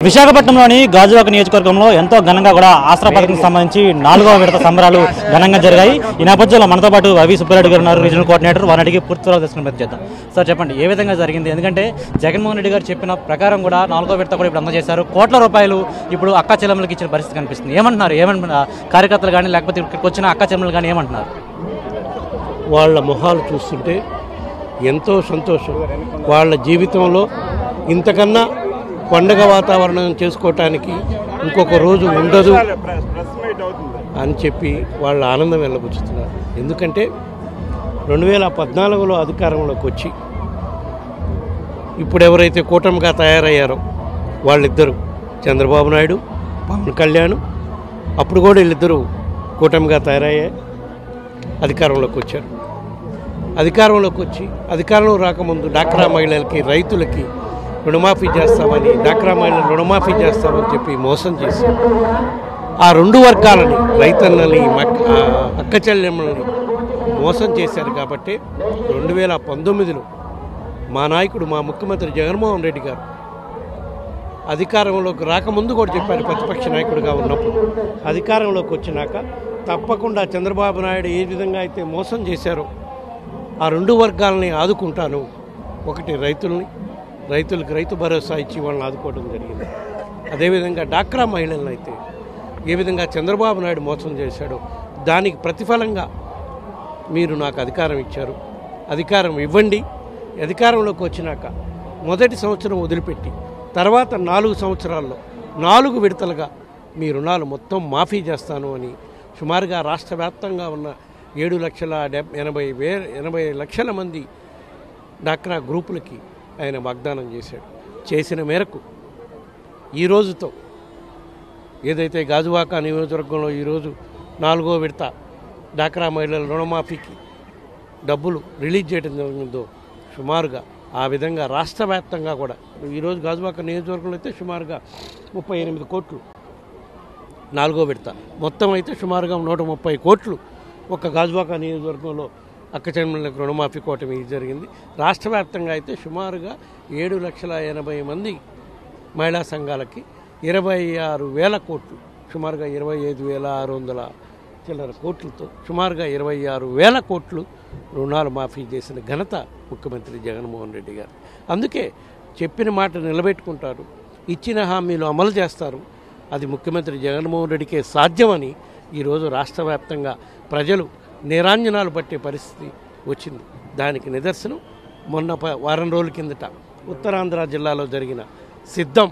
విశాఖపట్నంలోని గాజువాక నియోజకవర్గంలో ఎంతో ఘనంగా కూడా ఆసరా పథకం సంబంధించి 4వ విడత సంబరాలు ఘనంగా జరిగాయి. ఈ నేపథ్యంలో మనతో పాటు అవి సుబ్బారెడ్డి గారు ఉన్నారు, రీజనల్ కోఆర్డినేటర్. వారిని అడిగి పూర్తి వివరాలు తెలుసుకుని ప్రయత్నం చేద్దాం. సార్ చెప్పండి, ఏ విధంగా జరిగింది? ఎందుకంటే జగన్మోహన్ రెడ్డి గారు చెప్పిన ప్రకారం కూడా 4వ విడత కూడా ఇప్పుడు అందజేశారు. కోట్ల రూపాయలు ఇప్పుడు అక్కా చెల్లెమ్మలకు ఇచ్చిన పరిస్థితి కనిపిస్తుంది. ఏమంటున్నారు కార్యకర్తలు కానీ లేకపోతే ఇక్కడికి వచ్చిన అక్కా చెల్లెమ్మలు కానీ ఏమంటున్నారు? వాళ్ళ మొహాలు చూస్తుంటే ఎంతో సంతోషం. వాళ్ళ జీవితంలో ఇంతకన్నా పండగ వాతావరణం చేసుకోవటానికి ఇంకొక రోజు ఉండదు అని చెప్పి వాళ్ళ ఆనందం వెళ్ళబుచ్చుతున్నారు. ఎందుకంటే 2014లో అధికారంలోకి వచ్చి ఇప్పుడు ఎవరైతే కూటమిగా తయారయ్యారో వాళ్ళిద్దరూ చంద్రబాబు నాయుడు, పవన్ కళ్యాణ్, అప్పుడు కూడా వీళ్ళిద్దరూ కూటమిగా తయారయ్యాయి, అధికారంలోకి వచ్చారు. అధికారంలోకి వచ్చి అధికారంలో రాకముందు డాక్రా మహిళలకి, రైతులకి రుణమాఫీ చేస్తామని, డాక్రా మహిళలు రుణమాఫీ చేస్తామని చెప్పి మోసం చేసి ఆ రెండు వర్గాలని, రైతన్నల్ని, అక్క చెల్లెమ్మల్ని మోసం చేశారు. కాబట్టి 2019లో మా నాయకుడు, మా ముఖ్యమంత్రి జగన్మోహన్ రెడ్డి గారు అధికారంలోకి రాకముందు కూడా చెప్పారు, ప్రతిపక్ష నాయకుడిగా ఉన్నప్పుడు. అధికారంలోకి వచ్చినాక తప్పకుండా చంద్రబాబు నాయుడు ఏ విధంగా అయితే మోసం చేశారో ఆ రెండు వర్గాలని ఆదుకుంటాను. ఒకటి రైతులకు రైతు భరోసా ఇచ్చి వాళ్ళని ఆదుకోవడం జరిగింది. అదేవిధంగా డాక్రా మహిళలను అయితే ఏ విధంగా చంద్రబాబు నాయుడు మోసం చేశాడో దానికి ప్రతిఫలంగా మీరు నాకు అధికారం ఇచ్చారు, అధికారం ఇవ్వండి. అధికారంలోకి వచ్చినాక మొదటి సంవత్సరం వదిలిపెట్టి తర్వాత 4 సంవత్సరాల్లో 4 విడతలుగా మీ రుణాలు మొత్తం మాఫీ చేస్తాను అని సుమారుగా రాష్ట్ర వ్యాప్తంగా ఉన్న 7,80,000 మంది డాక్రా గ్రూపులకి ఆయన వాగ్దానం చేశాడు. చేసిన మేరకు ఈ రోజుతో ఏదైతే గాజువాక నియోజకవర్గంలో ఈరోజు 4వ విడత డాక్రా మహిళల రుణమాఫీకి డబ్బులు రిలీజ్ చేయడం జరిగిందో సుమారుగా ఆ విధంగా రాష్ట్ర వ్యాప్తంగా కూడా ఈరోజు గాజువాక నియోజకవర్గంలో అయితే సుమారుగా 38 కోట్లు 4వ విడత, మొత్తం అయితే సుమారుగా 130 కోట్లు ఒక గాజువాక నియోజకవర్గంలో అక్క చెల్లెమ్మలకు రుణమాఫీ కోవటం ఇది జరిగింది. రాష్ట్ర వ్యాప్తంగా అయితే సుమారుగా 7,80,000 మంది మహిళా సంఘాలకి 26,000 కోట్లు, సుమారుగా 25,600 చిల్లర కోట్లతో సుమారుగా 26,000 కోట్లు రుణాలు మాఫీ చేసిన ఘనత ముఖ్యమంత్రి జగన్మోహన్ రెడ్డి గారు. అందుకే చెప్పిన మాట నిలబెట్టుకుంటారు, ఇచ్చిన హామీలు అమలు చేస్తారు. అది ముఖ్యమంత్రి జగన్మోహన్ రెడ్డికే సాధ్యమని ఈరోజు రాష్ట్ర వ్యాప్తంగా ప్రజలు నిరాంజనాలు పట్టే పరిస్థితి వచ్చింది. దానికి నిదర్శనం మొన్న వారం రోజుల కిందట ఉత్తరాంధ్ర జిల్లాలో జరిగిన సిద్ధం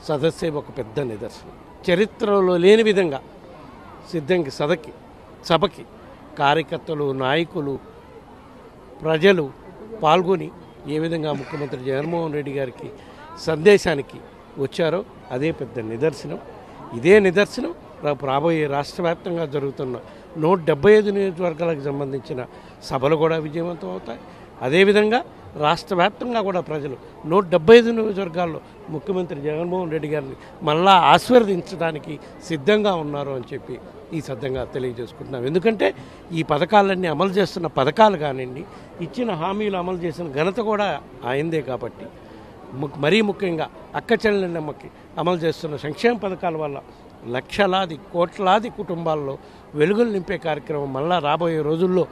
సదస్సే ఒక పెద్ద నిదర్శనం. చరిత్రలో లేని విధంగా సిద్ధంకి సభకి కార్యకర్తలు, నాయకులు, ప్రజలు పాల్గొని ఏ విధంగా ముఖ్యమంత్రి జగన్మోహన్ రెడ్డి గారికి సందేశానికి వచ్చారో అదే పెద్ద నిదర్శనం. ఇదే నిదర్శనం రాబోయే రాష్ట్ర వ్యాప్తంగా జరుగుతున్న 175 నియోజకవర్గాలకు సంబంధించిన సభలు కూడా విజయవంతం అవుతాయి. అదేవిధంగా రాష్ట్ర వ్యాప్తంగా కూడా ప్రజలు 175 నియోజకవర్గాల్లో ముఖ్యమంత్రి జగన్మోహన్ రెడ్డి గారిని మళ్ళా ఆశీర్వదించడానికి సిద్ధంగా ఉన్నారు అని చెప్పి ఈ సిద్ధంగా తెలియజేసుకుంటున్నాం. ఎందుకంటే ఈ పథకాలన్నీ అమలు చేస్తున్న పథకాలు కానివ్వండి, ఇచ్చిన హామీలు అమలు చేసిన ఘనత కూడా ఆయనదే. కాబట్టి మరీ ముఖ్యంగా అక్క చెల్లెమ్మకి అమలు చేస్తున్న సంక్షేమ పథకాల వల్ల లక్షలాది కోట్లాది కుటుంబాల్లో వెలుగులు నింపే కార్యక్రమం మళ్ళా రాబోయే రోజుల్లో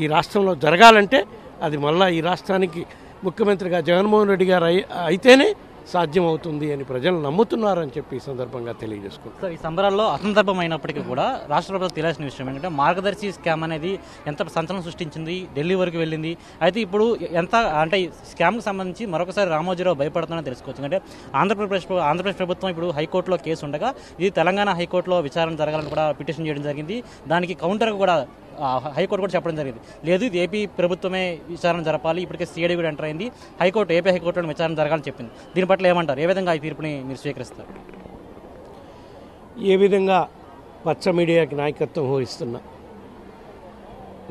ఈ రాష్ట్రంలో జరగాలంటే అది మళ్ళా ఈ రాష్ట్రానికి ముఖ్యమంత్రిగా జగన్మోహన్ రెడ్డి గారు అయితేనే సాధ్యమవుతుంది అని ప్రజలు నమ్ముతున్నారని చెప్పి ఈ సందర్భంగా తెలియజేసుకుంటారు. సార్, ఈ సంబరాల్లో అసందర్భమైనప్పటికీ కూడా రాష్ట్ర ప్రభుత్వం తెలియాల్సిన విషయం ఏంటంటే మార్గదర్శి స్కామ్ అనేది ఎంత సంచలనం సృష్టించింది, ఢిల్లీ వరకు వెళ్ళింది. అయితే ఇప్పుడు ఎంత అంటే ఈ స్కామ్కి సంబంధించి మరొకసారి రామోజీరావు భయపడుతుందని తెలుసుకోవచ్చు. అంటే ఆంధ్రప్రదేశ్ ప్రభుత్వం ఇప్పుడు హైకోర్టులో కేసు ఉండగా ఇది తెలంగాణ హైకోర్టులో విచారణ జరగాలని కూడా పిటిషన్ చేయడం జరిగింది. దానికి కౌంటర్గా కూడా హైకోర్టు కూడా చెప్పడం జరిగింది, లేదు ఇది ఏపీ ప్రభుత్వమే విచారణ జరపాలి, ఇప్పటికే సిఐడి కూడా ఎంటర్ అయింది, ఏపీ హైకోర్టులో విచారణ జరగాలని చెప్పింది. దీని పట్ల ఏమంటారు? ఏ విధంగా ఈ తీర్పుని మీరు స్వీకరిస్తారు? ఏ విధంగా పచ్చ మీడియాకి నాయకత్వం వహిస్తున్న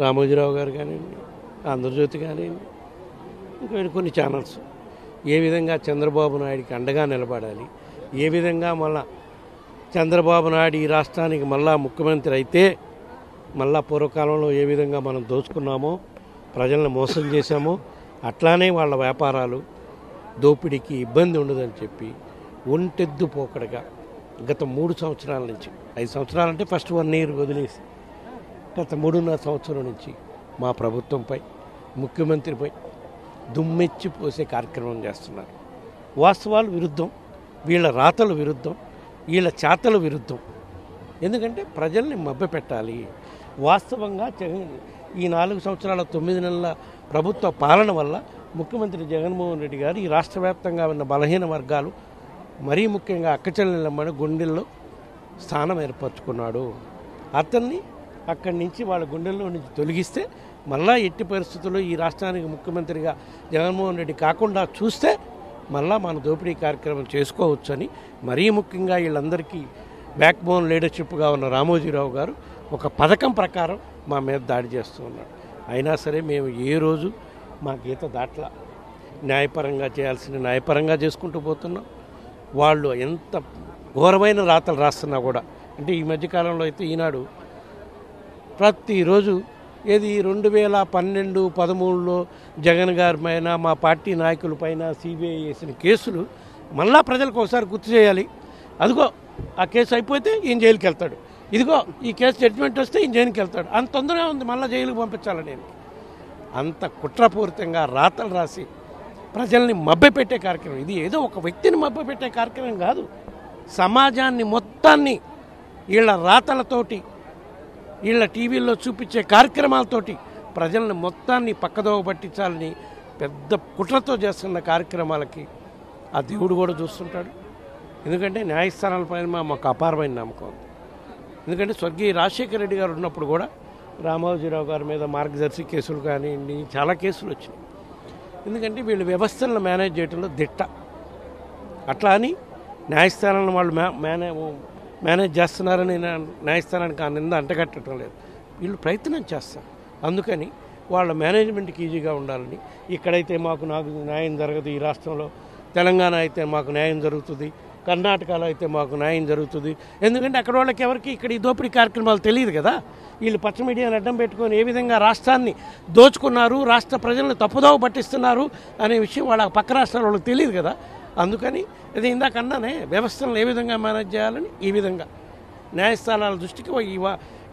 రామోజీరావు గారు కానివ్వండి, ఆంధ్రజ్యోతి కానివ్వండి, ఇంకా కొన్ని ఛానల్స్ ఏ విధంగా చంద్రబాబు నాయుడికి అండగా నిలబడాలి, ఏ విధంగా మళ్ళా చంద్రబాబు నాయుడు ఈ రాష్ట్రానికి మళ్ళా ముఖ్యమంత్రి అయితే మళ్ళా పూర్వకాలంలో ఏ విధంగా మనం దోచుకున్నామో, ప్రజలను మోసం చేశామో అట్లానే వాళ్ళ వ్యాపారాలు దోపిడీకి ఇబ్బంది ఉండదని చెప్పి ఒంటెద్దు పోకడగా గత 3 సంవత్సరాల నుంచి, 5 సంవత్సరాలంటే ఫస్ట్ 1 ఇయర్ వదిలేసి గత 3.5 సంవత్సరం నుంచి మా ప్రభుత్వంపై, ముఖ్యమంత్రిపై దుమ్మెచ్చి పోసే కార్యక్రమం చేస్తున్నారు. వాస్తవాలు విరుద్ధం, వీళ్ళ రాతలు విరుద్ధం, వీళ్ళ చేతలు విరుద్ధం. ఎందుకంటే ప్రజల్ని మభ్యపెట్టాలి. వాస్తవంగా ఈ 4 సంవత్సరాల 9 నెలల ప్రభుత్వ పాలన వల్ల ముఖ్యమంత్రి జగన్మోహన్ రెడ్డి గారు ఈ రాష్ట్ర వ్యాప్తంగా ఉన్న బలహీన వర్గాలు, మరీ ముఖ్యంగా అక్కచెల్లెళ్ళమ్మని గుండెల్లో స్థానం ఏర్పరచుకున్నాడు. అతన్ని అక్కడి నుంచి వాళ్ళ గుండెల్లో నుంచి తొలగిస్తే మళ్ళా ఎట్టి పరిస్థితుల్లో ఈ రాష్ట్రానికి ముఖ్యమంత్రిగా జగన్మోహన్ రెడ్డి కాకుండా చూస్తే మళ్ళా మన దోపిడీ కార్యక్రమం చేసుకోవచ్చని, మరీ ముఖ్యంగా వీళ్ళందరికీ బ్యాక్ బోన్ లీడర్షిప్గా ఉన్న రామోజీరావు గారు ఒక పథకం ప్రకారం మా మీద దాడి చేస్తూ ఉన్నాడు. అయినా సరే మేము ఏ రోజు మా గీత దాట్ల న్యాయపరంగా చేయాల్సిన న్యాయపరంగా చేసుకుంటూ పోతున్నాం. వాళ్ళు ఎంత ఘోరమైన రాతలు రాస్తున్నా కూడా, అంటే ఈ మధ్యకాలంలో అయితే ఈనాడు ప్రతిరోజు 2012-13లో జగన్ గారి పైన, మా పార్టీ నాయకుల పైన సిబిఐ వేసిన కేసులు మళ్ళా ప్రజలకు ఒకసారి గుర్తు చేయాలి. అదిగో ఆ కేసు అయిపోతే ఈయన జైలుకి వెళ్తాడు, ఇదిగో ఈ కేసు జడ్జిమెంట్ వస్తే ఈయన జైలుకి వెళ్తాడు, అంత తొందరగా ఉంది మళ్ళీ జైలుకి పంపించాలని నేను. అంత కుట్రపూరితంగా రాతలు రాసి ప్రజల్ని మభ్యపెట్టే కార్యక్రమం ఇది. ఏదో ఒక వ్యక్తిని మభ్యపెట్టే కార్యక్రమం కాదు, సమాజాన్ని మొత్తాన్ని వీళ్ళ రాతలతోటి, వీళ్ళ టీవీల్లో చూపించే కార్యక్రమాలతోటి ప్రజల్ని మొత్తాన్ని పక్కదోవ పట్టించాలని పెద్ద కుట్రతో చేస్తున్న కార్యక్రమాలకి ఆ దేవుడు కూడా చూస్తుంటాడు. ఎందుకంటే న్యాయస్థానాలపైన మాకు అపారమైన నమ్మకం ఉంది. ఎందుకంటే స్వర్గీయ రాజశేఖర రెడ్డి గారు ఉన్నప్పుడు కూడా రామోజీరావు గారి మీద మార్గదర్శి కేసులు కానివ్వండి, చాలా కేసులు వచ్చినాయి. ఎందుకంటే వీళ్ళు వ్యవస్థలను మేనేజ్ చేయడంలో దిట్ట. అట్లా అని న్యాయస్థానాలను వాళ్ళు మేనేజ్ చేస్తున్నారని న్యాయస్థానానికి ఆ నింద అంటగట్టడం లేదు, వీళ్ళు ప్రయత్నం చేస్తారు. అందుకని వాళ్ళ మేనేజ్మెంట్కి ఈజీగా ఉండాలని, ఇక్కడైతే నాకు న్యాయం జరగదు, ఈ రాష్ట్రంలో తెలంగాణ అయితే మాకు న్యాయం జరుగుతుంది, కర్ణాటకలో అయితే మాకు న్యాయం జరుగుతుంది. ఎందుకంటే అక్కడ వాళ్ళకి ఎవరికి ఇక్కడ ఈ దోపిడీ కార్యక్రమాలు తెలియదు కదా. వీళ్ళు పచ్చ మీడియాని అడ్డం పెట్టుకొని ఏ విధంగా రాష్ట్రాన్ని దోచుకున్నారు, రాష్ట్ర ప్రజలను తప్పుదోవ పట్టిస్తున్నారు అనే విషయం వాళ్ళ పక్క రాష్ట్రాల వాళ్ళకి తెలియదు కదా. అందుకని ఇది ఇందాక అన్నానే, వ్యవస్థలను ఏ విధంగా మేనేజ్ చేయాలని ఈ విధంగా న్యాయస్థానాల దృష్టికి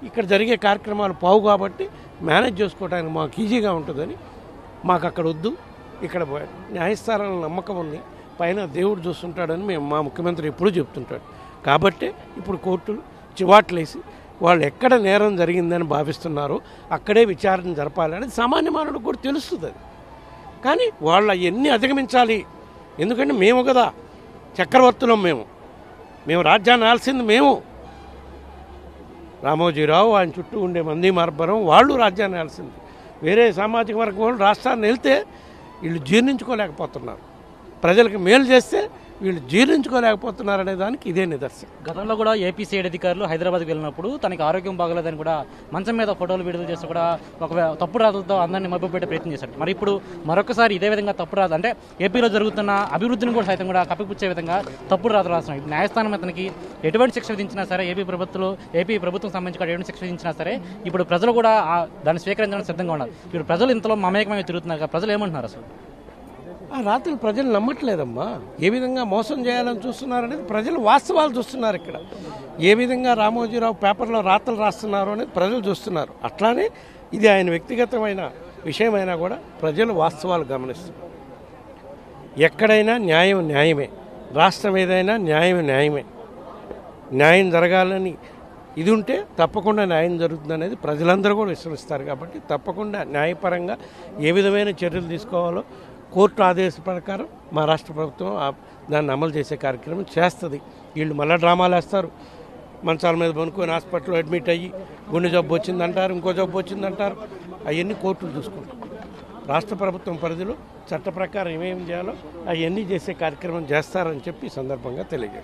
ఇక్కడ జరిగే కార్యక్రమాలు పావు కాబట్టి మేనేజ్ చేసుకోవడానికి మాకు ఈజీగా ఉంటుందని మాకు అక్కడ వద్దు, ఇక్కడ న్యాయస్థానాల నమ్మకం ఉంది, పైన దేవుడు చూస్తుంటాడని మా ముఖ్యమంత్రి ఎప్పుడూ చెప్తుంటాడు. కాబట్టే ఇప్పుడు కోర్టులు చివాట్లేసి వాళ్ళు ఎక్కడ నేరం జరిగిందని భావిస్తున్నారో అక్కడే విచారణ జరపాలని సామాన్య మానవుడికి కూడా తెలుస్తుంది. అది కానీ వాళ్ళు అవన్నీ అధిగమించాలి. ఎందుకంటే మేము కదా చక్రవర్తులం, మేము రాజ్యాన్ని ఆల్సింది మేము. రామోజీరావు, ఆయన చుట్టూ ఉండే మంది మార్బరం వాళ్ళు రాజ్యాన్ని ఆల్సింది. వేరే సామాజిక వర్గం వాళ్ళు రాష్ట్రాన్ని వెళ్తే వీళ్ళు జీర్ణించుకోలేకపోతున్నారు, ప్రజలకు మేలు చేస్తే వీళ్ళు జీర్ణించుకోలేకపోతున్నారు అనే దానికి ఇదే నిదర్శనం. గతంలో కూడా ఏపీ సైడ్ అధికారులు హైదరాబాద్కి వెళ్ళినప్పుడు తనకి ఆరోగ్యం బాగలేదని కూడా మంచం మీద ఫోటోలు విడుదల చేస్తూ కూడా ఒక తప్పుడు రాతలతో అందరినీ మభ్యపెట్టే ప్రయత్నం చేశారు. మరి ఇప్పుడు మరొకసారి ఇదే విధంగా తప్పుడు రాత, అంటే ఏపీలో జరుగుతున్న అభివృద్ధిని కూడా సైతం కూడా కప్పిపుచ్చే విధంగా తప్పుడు రాతలు రాస్తున్నారు. న్యాయస్థానం అతనికి ఎటువంటి శిక్ష విధించినా సరే, ఏపీ ప్రభుత్వం సంబంధించి ఎటువంటి శిక్ష విధించినా సరే ఇప్పుడు ప్రజలు కూడా దాన్ని స్వీకరించడానికి సిద్ధంగా ఉన్నారు. ఇప్పుడు ప్రజలు ఇంతలో మమేకమే తిరుగుతున్నారు. ప్రజలు ఏమంటున్నారు? అసలు ఆ రాత్రులు ప్రజలు నమ్మట్లేదమ్మా. ఏ విధంగా మోసం చేయాలని చూస్తున్నారనేది ప్రజలు వాస్తవాలు చూస్తున్నారు. ఇక్కడ ఏ విధంగా రామోజీరావు పేపర్లో రాతలు రాస్తున్నారు అనేది ప్రజలు చూస్తున్నారు. అట్లానే ఇది ఆయన వ్యక్తిగతమైన విషయమైనా కూడా ప్రజలు వాస్తవాలు గమనిస్తున్నారు. ఎక్కడైనా న్యాయం న్యాయమే, రాష్ట్రం ఏదైనా న్యాయమే. న్యాయం జరగాలని ఇది ఉంటే తప్పకుండా న్యాయం జరుగుతుంది అనేది ప్రజలందరూ కూడా విశ్వసిస్తారు. కాబట్టి తప్పకుండా న్యాయపరంగా ఏ విధమైన చర్యలు తీసుకోవాలో కోర్టు ఆదేశ ప్రకారం మా రాష్ట్ర ప్రభుత్వం దాన్ని అమలు చేసే కార్యక్రమం చేస్తుంది. వీళ్ళు మళ్ళీ డ్రామాలు వేస్తారు, మంచాల మీద పనుకొని హాస్పిటల్లో అడ్మిట్ అయ్యి గుండె జబ్బు వచ్చిందంటారు, ఇంకో జబ్బు వచ్చిందంటారు. అవన్నీ కోర్టులు చూసుకుంటారు. రాష్ట్ర ప్రభుత్వం పరిధిలో చట్ట ప్రకారం ఏమేమి చేయాలో అవన్నీ చేసే కార్యక్రమం చేస్తారని చెప్పి ఈ సందర్భంగా తెలియజేస్తారు.